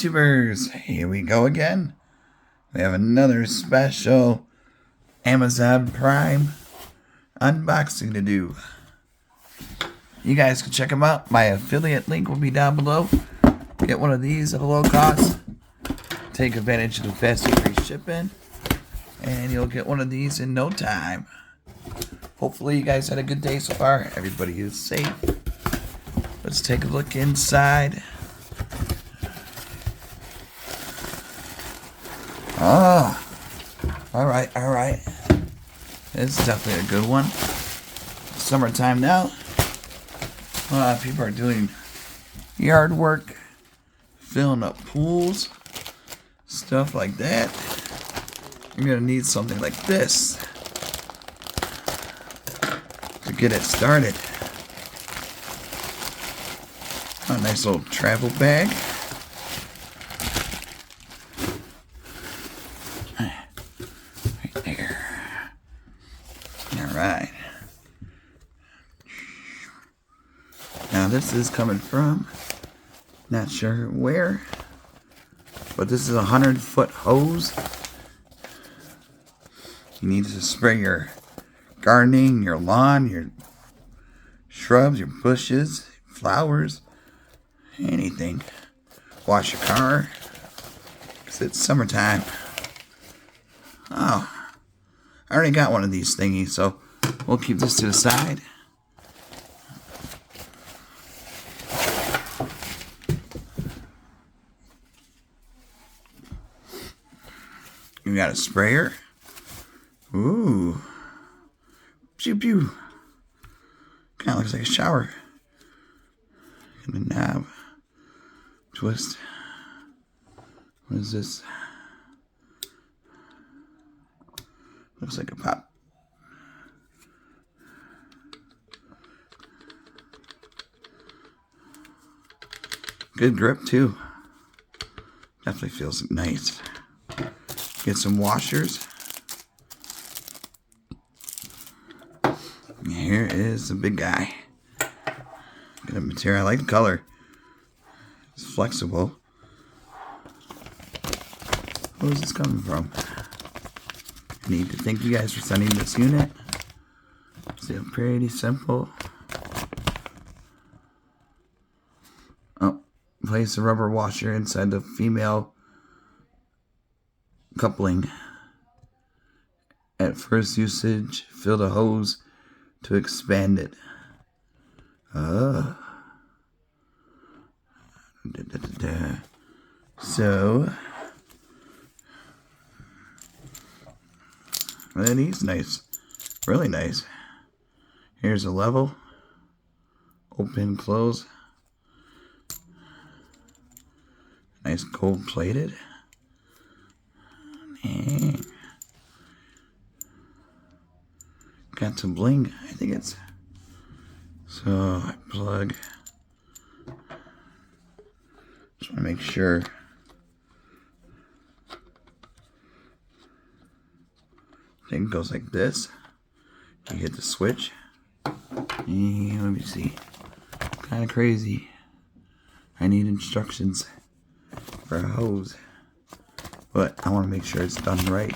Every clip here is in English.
YouTubers, here we go again. We have another special Amazon Prime unboxing to do. You guys can check them out. My affiliate link will be down below. Get one of these at a low cost. Take advantage of the fast and free shipping. And you'll get one of these in no time. Hopefully you guys had a good day so far. Everybody is safe. Let's take a look inside. Oh, all right. This is definitely a good one. Summertime now. A lot of people are doing yard work, filling up pools, stuff like that. You're gonna need something like this to get it started. A nice little travel bag. Right there. Alright. Now this is coming from, not sure where, but this is a 100-foot hose. You need to spray your gardening, your lawn, your shrubs, your bushes, flowers, anything. Wash your car, because it's summertime. Oh, I already got one of these thingies, so we'll keep this to the side. We got a sprayer. Ooh. Pew pew. Kind of looks like a shower. And a knob. Twist. What is this? Looks like a pop. Good grip too. Definitely feels nice. Get some washers. Here is the big guy. Good material. I like the color. It's flexible. Where is this coming from? I need to thank you guys for sending this unit. Still pretty simple. Oh, place a rubber washer inside the female coupling. At first usage, fill the hose to expand it. So, that is nice. Really nice. Here's a level. Open, close. Nice gold plated. And got some bling. I think it's. So I plug. Just want to make sure. Thing goes like this. You hit the switch. And let me see. Kind of crazy. I need instructions for a hose, but I want to make sure it's done right.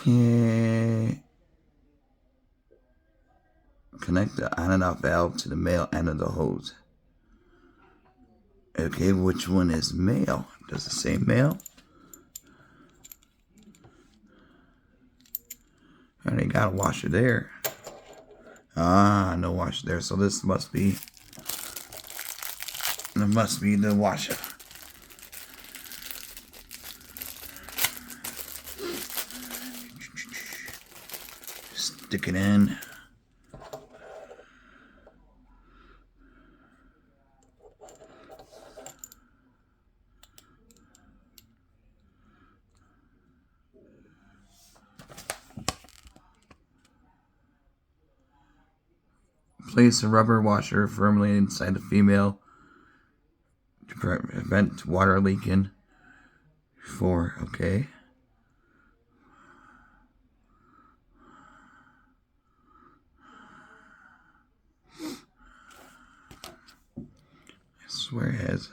Okay. Connect the on and off valve to the male end of the hose. Okay, which one is male? Does it say male? I already got a washer there. Ah, no washer there. So this must be. It must be the washer. Stick it in. Place a rubber washer firmly inside the female to prevent water leaking. 4, okay. swear it has.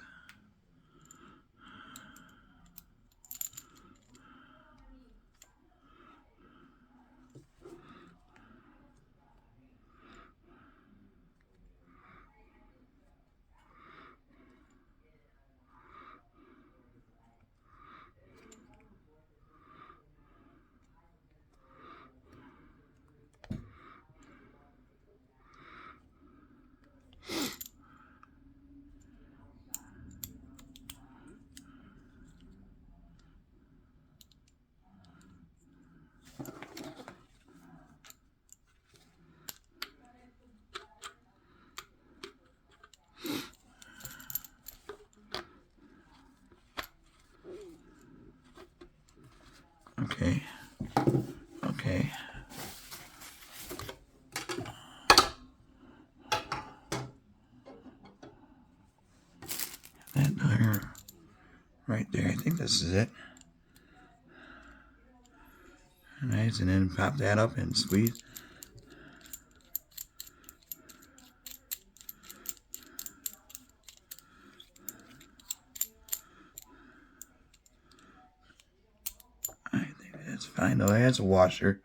Okay. Okay. That there, right there. I think this is it. Nice, and then pop that up and squeeze. I think that's fine though. That's a washer.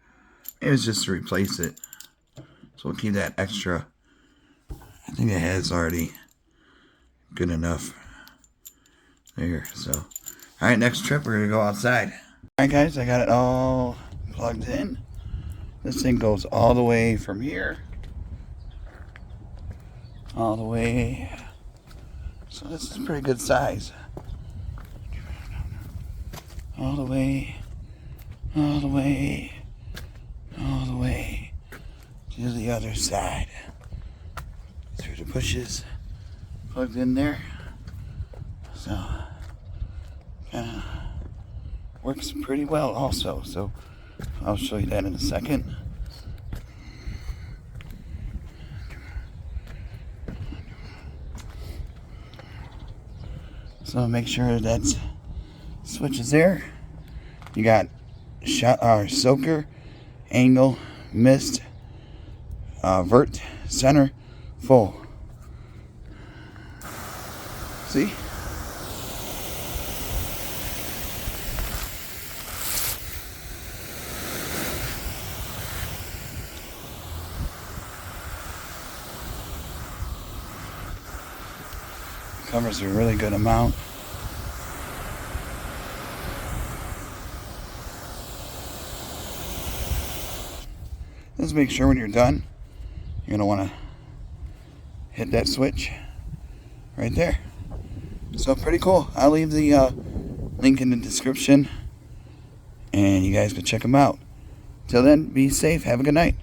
Maybe it's just to replace it. So we'll keep that extra. I think the head's already good enough. There, so. Alright, next trip we're gonna go outside. Alright guys, I got it all plugged in. This thing goes all the way from here. All the way. So this is pretty good size. All the way. All the way. All the way to the other side. Through the bushes. Plugged in there. So kind of works pretty well also. So I'll show you that in a second. So make sure that switch is there. You got soaker, angle, mist, vert, center, full. See? Covers a really good amount. Just make sure when you're done, you're going to want to hit that switch right there. So pretty cool. I'll leave the link in the description and you guys can check them out. Till then, be safe. Have a good night.